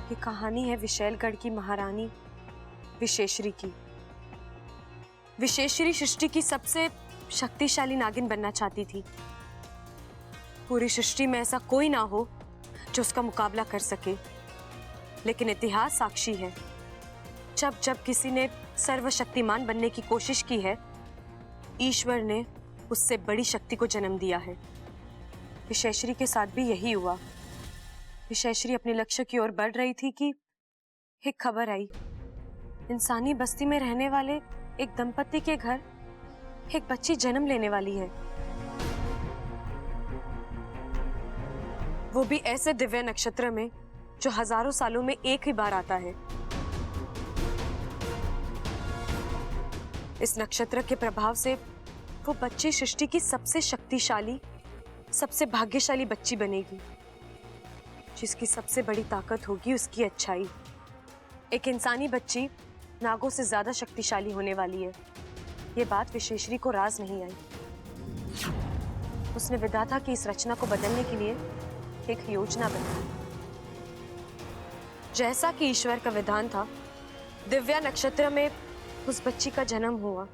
ये कहानी है विशैलगढ़ की महारानी विशेश्वरी की। विशेश्वरी सृष्टि की सबसे शक्तिशाली नागिन बनना चाहती थी। पूरी सृष्टि में ऐसा कोई ना हो जो उसका मुकाबला कर सके, लेकिन इतिहास साक्षी है, जब जब किसी ने सर्वशक्तिमान बनने की कोशिश की है, ईश्वर ने उससे बड़ी शक्ति को जन्म दिया है। विशेश्वरी के साथ भी यही हुआ। विशेश्वरी अपने लक्ष्य की ओर बढ़ रही थी कि एक खबर आई, इंसानी बस्ती में रहने वाले एक दंपति के घर एक बच्ची जन्म लेने वाली है। वो भी ऐसे दिव्य नक्षत्र में जो हजारों सालों में एक ही बार आता है। इस नक्षत्र के प्रभाव से वो बच्ची सृष्टि की सबसे शक्तिशाली, सबसे भाग्यशाली बच्ची बनेगी, जिसकी सबसे बड़ी ताकत होगी उसकी अच्छाई। एक इंसानी बच्ची नागों से ज्यादा शक्तिशाली होने वाली है। ये बात विशेश्वरी को राज नहीं आई। उसने विधाता की इस रचना को बदलने के लिए एक योजना बनाई। जैसा कि ईश्वर का विधान था, दिव्या नक्षत्र में उस बच्ची का जन्म हुआ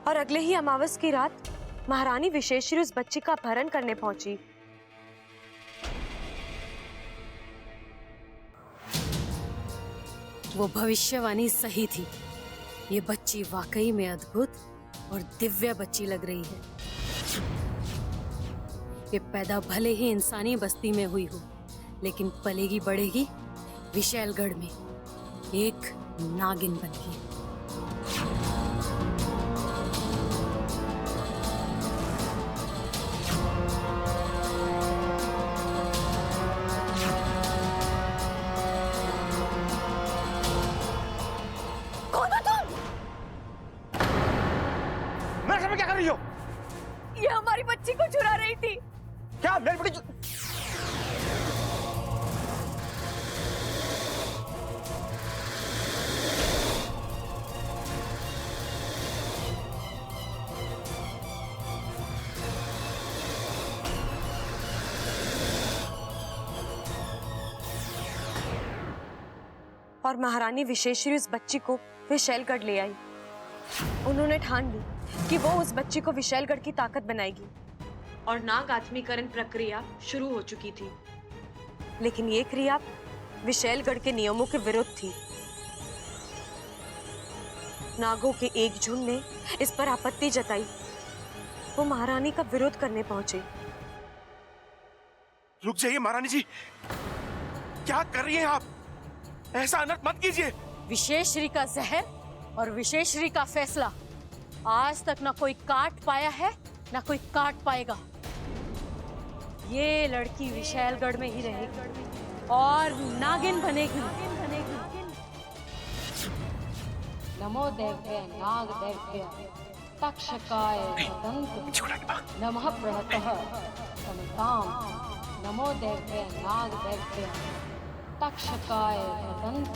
और अगले ही अमावस की रात महारानी विशेश्वरी उस बच्ची का अपहरण करने पहुंची। वो भविष्यवाणी सही थी। ये बच्ची वाकई में अद्भुत और दिव्य बच्ची लग रही है। ये पैदा भले ही इंसानी बस्ती में हुई हो, लेकिन पलेगी बढ़ेगी विशैलगढ़ में एक नागिन बनके। कौन हो तुम? मेरे सामने क्या कर रही हो? ये हमारी बच्ची को चुरा रही थी। क्या मेरी बड़ी और महारानी विशेश्वरी उस बच्ची को विशैलगढ़ ले आई। उन्होंने ठान ली कि वो उस बच्ची को विशैलगढ़ की ताकत बनाएगी और नाग आत्मीकरण प्रक्रिया शुरू हो चुकी थी। लेकिन ये क्रिया विशैलगढ़ के नियमों के विरुद्ध थी। नागों के एक झुंड ने इस पर आपत्ति जताई। वो महारानी का विरोध करने पहुंचे। रुक जाइए महारानी जी, क्या कर रही हैं आप? ऐसा अनर्थ मत कीजिए। विशेश्वरी का जहर और विशेश्वरी का फैसला आज तक ना कोई काट पाया है ना कोई काट पाएगा। ये लड़की विशैलगढ़ में ही रहेगी और नागिन बनेगी। नमो देव्य नाग देव्य तक्षकाय तदंत नमः प्रणतः समताम। नमो देव्य नाग देव्य तक्षकाय तदंत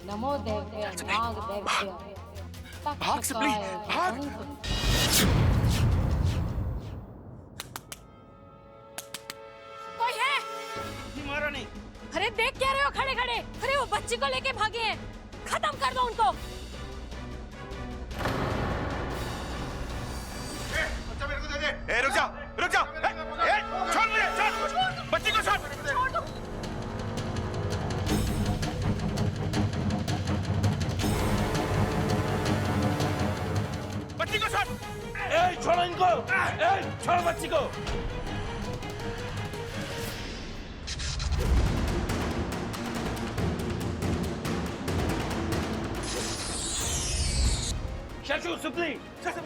नमो देव्य नाग देव्य भाग से प्लीज, भाग। कोई है? महारानी, अरे देख क्या रहे हो खड़े खड़े? अरे वो बच्ची को लेके भागे हैं, खत्म कर दो उनको। बच्चा मेरे को दे दे। रुक जा, रुक जा। छोड़ मुझे, छोड़ बच्ची को, छोड़ दो। बच्ची को छोड़। छोड़ो इनको। छोड़ो बच्ची को।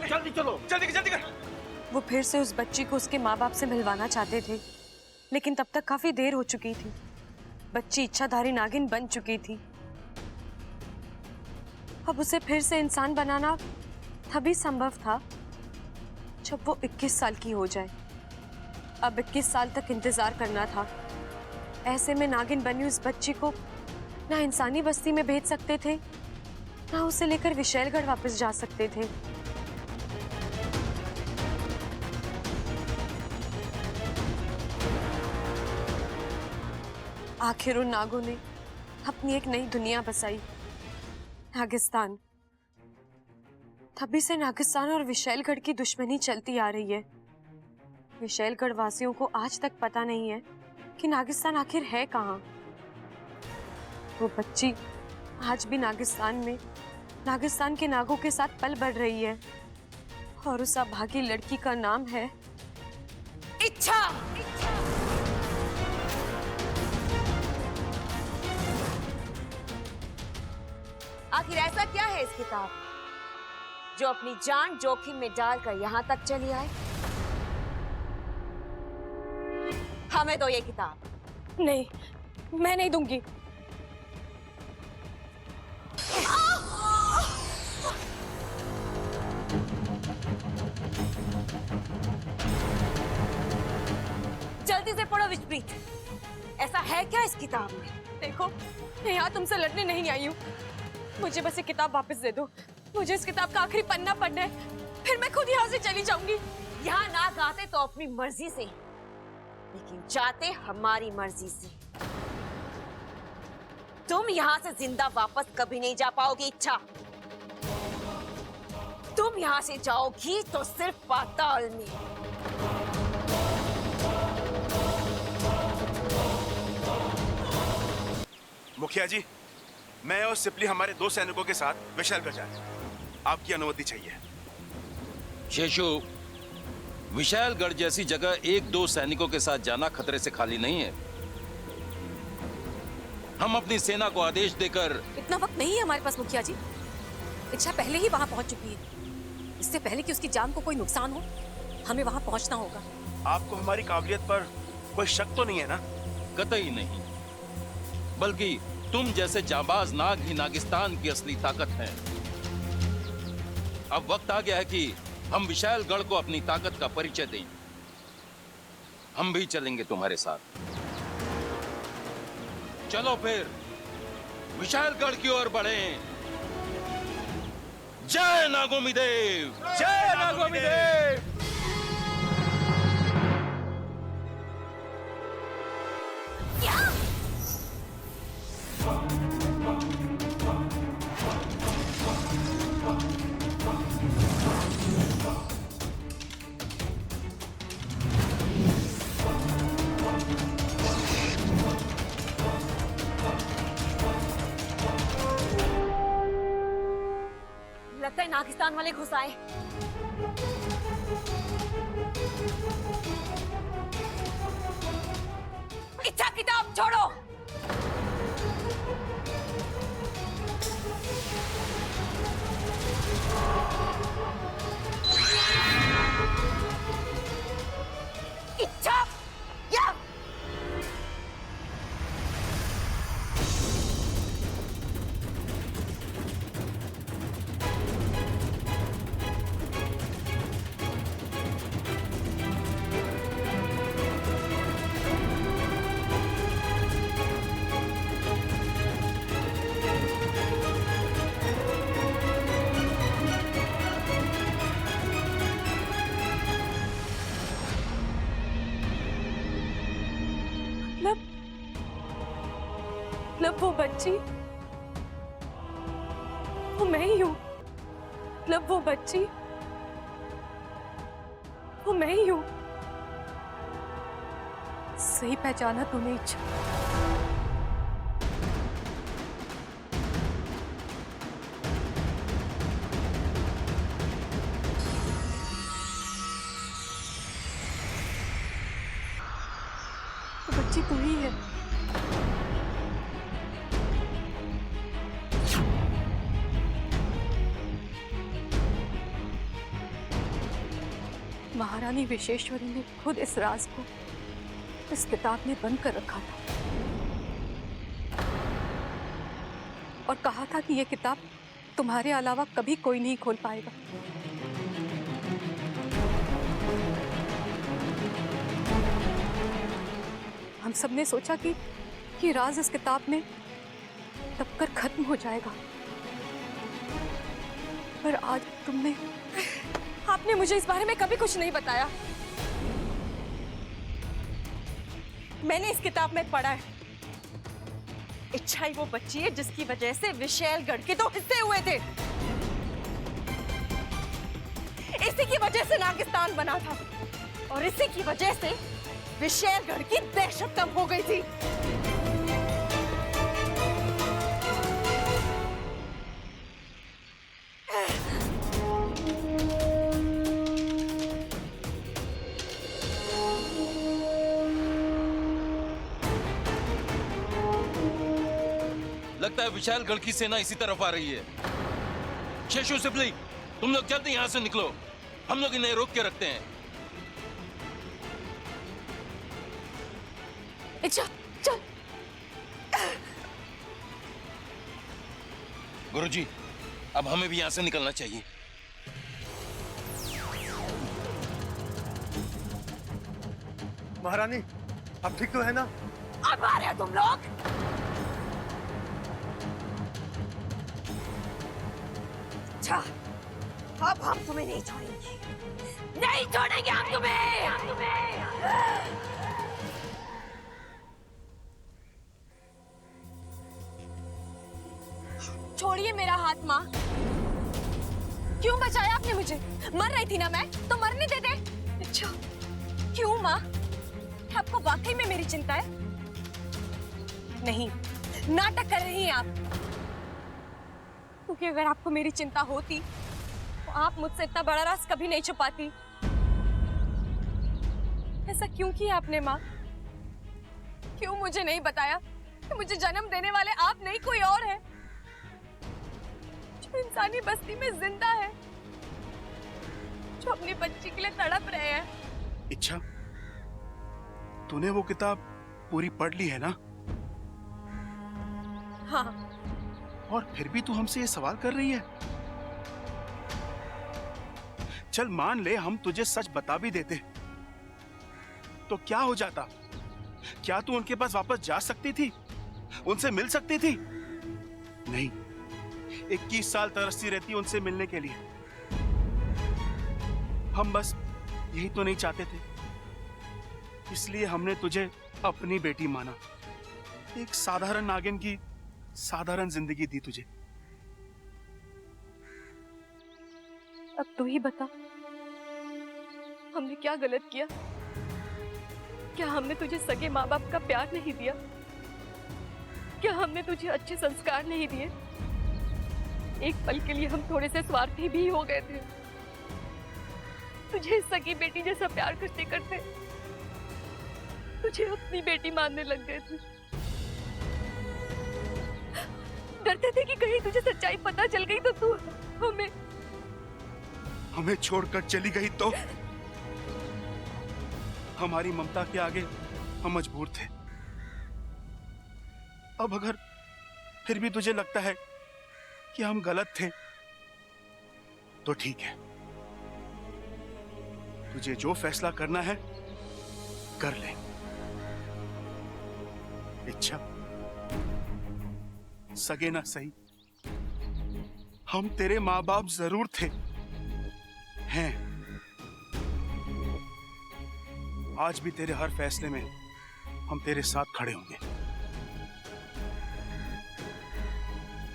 जल्दी चलो, जल्दी जल्दी कर। वो फिर से उस बच्ची को उसके माँ बाप से मिलवाना चाहते थे, लेकिन तब तक काफी देर हो चुकी थी। बच्ची इच्छाधारी नागिन बन चुकी थी। अब उसे फिर से इंसान बनाना तभी संभव था जब वो 21 साल की हो जाए। अब 21 साल तक इंतजार करना था। ऐसे में नागिन बनी उस बच्ची को ना इंसानी बस्ती में भेज सकते थे, ना उसे लेकर विशैलगढ़ वापस जा सकते थे। आखिर उन नागों ने अपनी एक नई दुनिया बसाई, नागिस्तान। तभी से नागिस्तान और विशैलगढ़ की दुश्मनी चलती आ रही है। विशैलगढ़ वासियों को आज तक पता नहीं है कि नागिस्तान आखिर है कहाँ। वो बच्ची आज भी नागिस्तान में नागिस्तान के नागों के साथ पल बढ़ रही है, और उस अभागी लड़की का नाम है इच्छा। आखिर ऐसा क्या है इस किताब जो अपनी जान जोखिम में डालकर यहां तक चली आए? हमें तो ये किताब। नहीं, मैं नहीं दूंगी। जल्दी से पढ़ो विचप्रीत, ऐसा है क्या इस किताब में? देखो, मैं यहाँ तुमसे लड़ने नहीं आई हूँ। मुझे बस ये किताब वापस दे दो। मुझे इस किताब का आखिरी पन्ना पढ़ना है, फिर मैं खुद यहाँ से चली जाऊंगी। यहाँ ना गाते तो अपनी मर्जी से, लेकिन जाते हमारी मर्जी से। तुम यहाँ से जिंदा वापस कभी नहीं जा पाओगी इच्छा। तुम यहाँ से जाओगी तो सिर्फ पाताल में। मुखिया जी, मैं और सिपली हमारे 2 सैनिकों के साथ विशैलगढ़ जा रहे हैं। आपकी अनुमति चाहिए। शेषु, विशैलगढ़ जैसी जगह 1-2 सैनिकों के साथ जाना खतरे से खाली नहीं है। हम अपनी सेना को आदेश देकर। इतना वक्त नहीं है हमारे पास मुखिया जी। इच्छा पहले ही वहां पहुंच चुकी है। इससे पहले कि उसकी जान को कोई नुकसान हो, हमें वहां पहुंचना होगा। आपको हमारी काबिलियत पर कोई शक तो नहीं है ना? कतई नहीं, बल्कि तुम जैसे जाबाज नाग ही नागिस्तान की असली ताकत हैं। अब वक्त आ गया है कि हम विशैलगढ़ को अपनी ताकत का परिचय दें। हम भी चलेंगे तुम्हारे साथ। चलो फिर विशैलगढ़ की ओर बढ़ें। जय नागोमी देव! जय नागोमी देव! लगता है नागिस्तान वाले घुस आए। इच्छा, किताब छोड़ो। इच्छा, या मतलब वो बच्ची, वो मैं ही हूँ। मतलब वो बच्ची, वो मैं ही हूँ। सही पहचाना तूने इच्छा। वो बच्ची तू ही है। महारानी विशेश्वरी ने खुद इस राज को इस किताब में बंद कर रखा था और कहा था कि यह किताब तुम्हारे अलावा कभी कोई नहीं खोल पाएगा। हम सबने सोचा कि ये राज इस किताब में दबकर खत्म हो जाएगा, पर आज आपने मुझे इस बारे में कभी कुछ नहीं बताया। मैंने इस किताब में पढ़ा है इच्छा ही वो बच्ची है जिसकी वजह से विशैलगढ़ के 2 हिस्से हुए थे। इसी की वजह से नागिस्तान बना था और इसी की वजह से विशैलगढ़ की दहशत कम हो गई थी। लगता है विशालगढ़ की सेना इसी तरफ आ रही है। शेषु सिपली, तुम लोग जल्दी यहां से निकलो, हम लोग इन्हें रोक के रखते हैं। चल चल। गुरुजी, अब हमें भी यहां से निकलना चाहिए। महारानी, अब ठीक तो है ना? अब आ रहे हो तुम लोग? अच्छा, अब हम तुम्हें नहीं छोड़ेंगे, नहीं छोड़ेंगे हम तुम्हें। छोड़िए मेरा हाथ माँ। क्यों बचाया आपने मुझे? मर रही थी ना मैं, तो मरने दे दे। अच्छा, क्यों माँ? आपको वाकई में मेरी चिंता है? नहीं, नाटक कर रही हैं आप। क्योंकि अगर आपको मेरी चिंता होती तो आप मुझसे इतना बड़ा राज कभी नहीं छुपाती। ऐसा क्यों किया आपने माँ? क्यों मुझे नहीं बताया कि मुझे जन्म देने वाले आप नहीं कोई और है, जो इंसानी बस्ती में जिंदा है, जो अपनी बच्ची के लिए तड़प रहे हैं। इच्छा, तूने वो किताब पूरी पढ़ ली है ना? हाँ। और फिर भी तू हमसे ये सवाल कर रही है? चल मान ले हम तुझे सच बता भी देते तो क्या हो जाता? क्या तू उनके पास वापस जा सकती थी? उनसे मिल सकती थी? नहीं, 21 साल तरसती रहती उनसे मिलने के लिए। हम बस यही तो नहीं चाहते थे, इसलिए हमने तुझे अपनी बेटी माना। एक साधारण नागिन की साधारण जिंदगी दी तुझे। अब तू ही बता, हमने क्या गलत किया? क्या हमने तुझे सगे माँ बाप का प्यार नहीं दिया? क्या हमने तुझे अच्छे संस्कार नहीं दिए? एक पल के लिए हम थोड़े से स्वार्थी भी हो गए थे। तुझे सगी बेटी जैसा प्यार करते करते तुझे अपनी बेटी मानने लग गए थे। डरते थे कि कहीं तुझे सच्चाई पता चल गई तो तू हमें छोड़कर चली गई तो? हमारी ममता के आगे हम मजबूर थे। अब अगर फिर भी तुझे लगता है कि हम गलत थे तो ठीक है, तुझे जो फैसला करना है कर ले। इच्छा, सगे ना सही, हम तेरे माँ बाप जरूर थे, हैं। आज भी तेरे हर फैसले में हम तेरे साथ खड़े होंगे।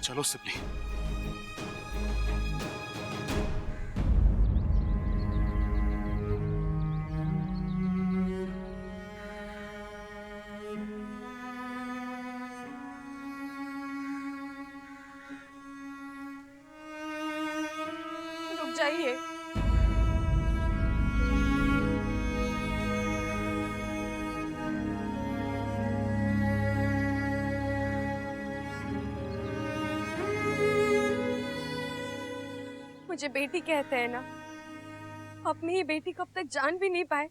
चलो सिपली। रुक जाइए। मुझे बेटी कहते हैं ना, अपनी ही बेटी को अब तक जान भी नहीं पाए।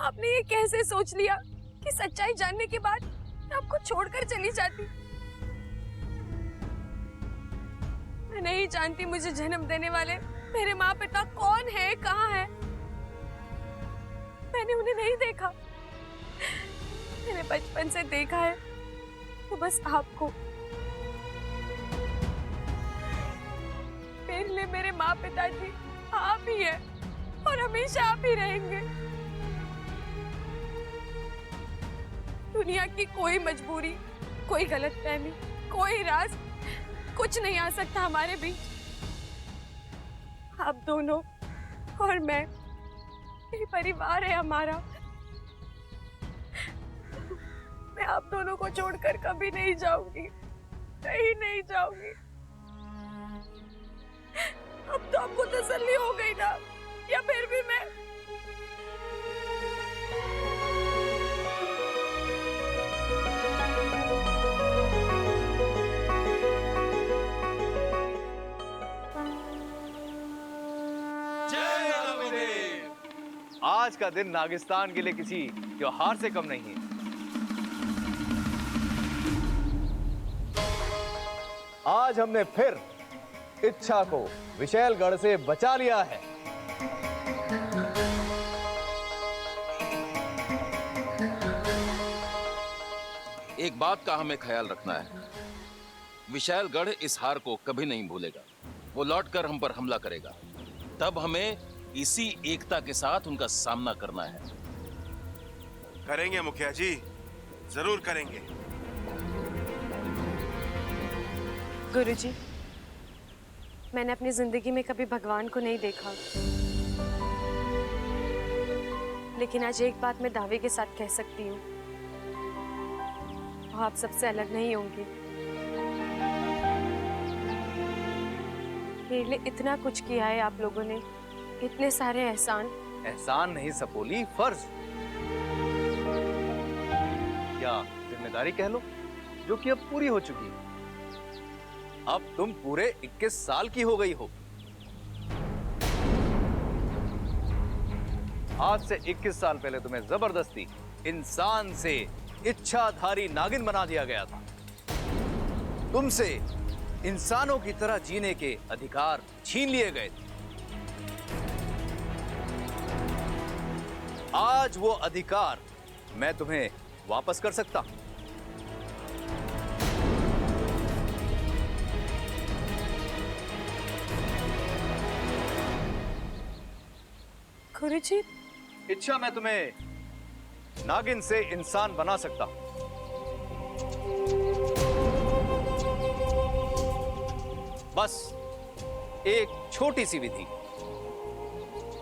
आपने ये कैसे सोच लिया कि सच्चाई जानने के बाद मैं आपको छोड़कर चली जाती? मैं नहीं जानती मुझे जन्म देने वाले मेरे माँ पिता कौन है, कहाँ है। मैंने उन्हें नहीं देखा। मैंने बचपन से देखा है तो बस आपको। मेरे लिए मेरे माँ पिताजी आप ही है और हमेशा आप ही रहेंगे। दुनिया की कोई मजबूरी, कोई गलतफहमी, कोई राज कुछ नहीं आ सकता हमारे बीच। आप दोनों और मैं, यही परिवार है हमारा। मैं आप दोनों को छोड़कर कभी नहीं जाऊंगी, कहीं नहीं जाऊंगी। अब तो आपको तसल्ली हो गई ना, या फिर भी मैं आज का दिन नागिस्तान के लिए किसी त्योहार से कम नहीं है। आज हमने फिर इच्छा को विशैलगढ़ से बचा लिया है। एक बात का हमें ख्याल रखना है, विशालगढ़ इस हार को कभी नहीं भूलेगा। वो लौटकर हम पर हमला करेगा, तब हमें इसी एकता के साथ उनका सामना करना है। करेंगे मुखिया जी, जरूर करेंगे। गुरुजी, मैंने अपनी जिंदगी में कभी भगवान को नहीं देखा, लेकिन आज एक बात मैं दावे के साथ कह सकती हूँ, वो आप सबसे अलग नहीं होंगी। मेरे लिए इतना कुछ किया है आप लोगों ने, इतने सारे एहसान। एहसान नहीं सपोली, फर्ज या जिम्मेदारी कह लो, जो कि अब पूरी हो चुकी है। अब तुम पूरे 21 साल की हो गई हो। आज से 21 साल पहले तुम्हें जबरदस्ती इंसान से इच्छाधारी नागिन बना दिया गया था। तुमसे इंसानों की तरह जीने के अधिकार छीन लिए गए थे। आज वो अधिकार मैं तुम्हें वापस कर सकता हूं। गुरुजी, इच्छा मैं तुम्हें नागिन से इंसान बना सकता हूं। बस एक छोटी सी विधि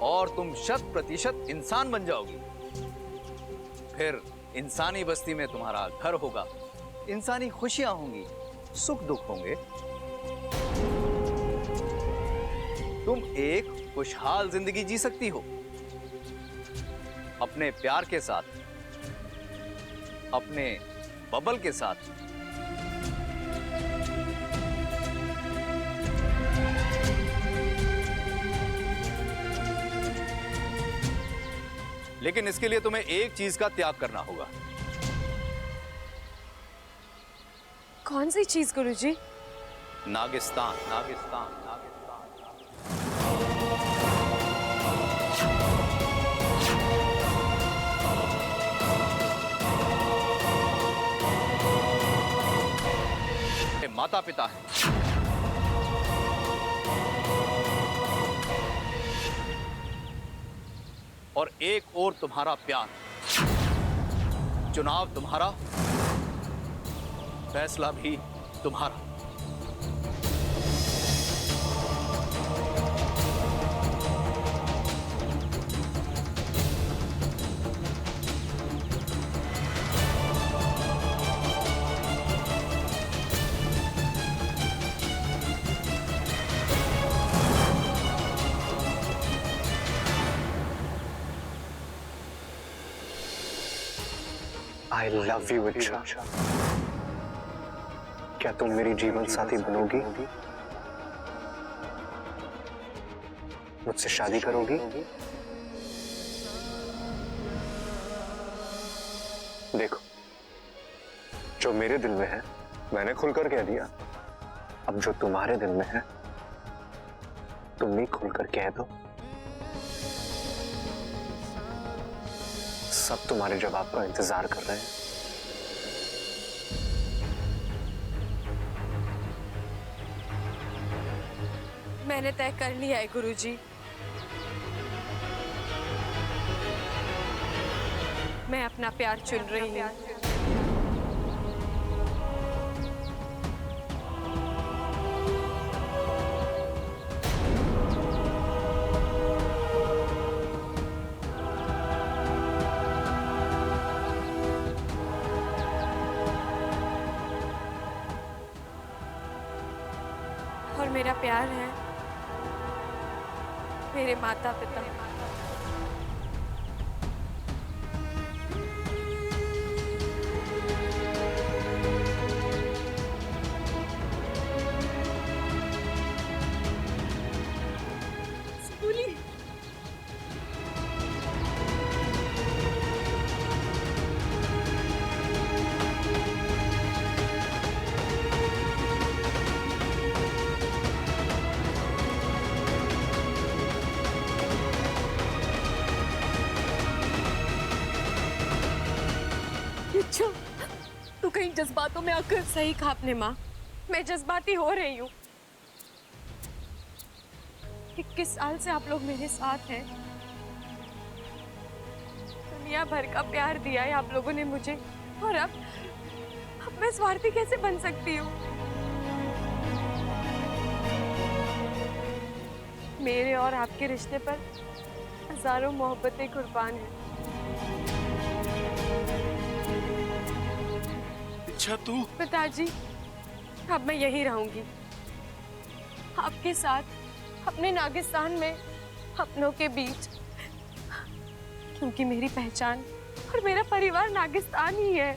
और तुम 100% इंसान बन जाओगी। फिर इंसानी बस्ती में तुम्हारा घर होगा, इंसानी खुशियां होंगी, सुख दुख होंगे। तुम एक खुशहाल जिंदगी जी सकती हो, अपने प्यार के साथ, अपने बबल के साथ। लेकिन इसके लिए तुम्हें एक चीज का त्याग करना होगा। कौन सी चीज गुरुजी? नागिस्तान, नागिस्तान, नागिस्तान। माता पिता है, और एक और तुम्हारा प्यार। चुनाव तुम्हारा, फैसला भी तुम्हारा। I love you, इच्छा। क्या तुम मेरी जीवन साथी बनोगी? मुझसे शादी करोगी? देखो, जो मेरे दिल में है मैंने खुलकर कह दिया। अब जो तुम्हारे दिल में है तुम भी खुलकर कह दो। सब तुम्हारे जवाब का इंतजार कर रहे हैं। मैंने तय कर लिया है गुरुजी। मैं अपना प्यार चुन रही हूँ। मेरा प्यार है, मेरे माता पिता। अच्छा, तू कहीं जज्बातों में आकर। सही कहा आपने माँ, मैं जज्बाती हो रही हूँ। 21 साल से आप लोग मेरे साथ हैं। दुनिया भर का प्यार दिया है आप लोगों ने मुझे, और अब मैं स्वार्थी कैसे बन सकती हूँ? मेरे और आपके रिश्ते पर हजारों मोहब्बतें कुर्बान हैं। अच्छा तू? पिताजी, अब मैं यहीं रहूंगी, आपके साथ, अपने नागिस्तान में, अपनों के बीच, क्योंकि मेरी पहचान और मेरा परिवार नागिस्तान ही है।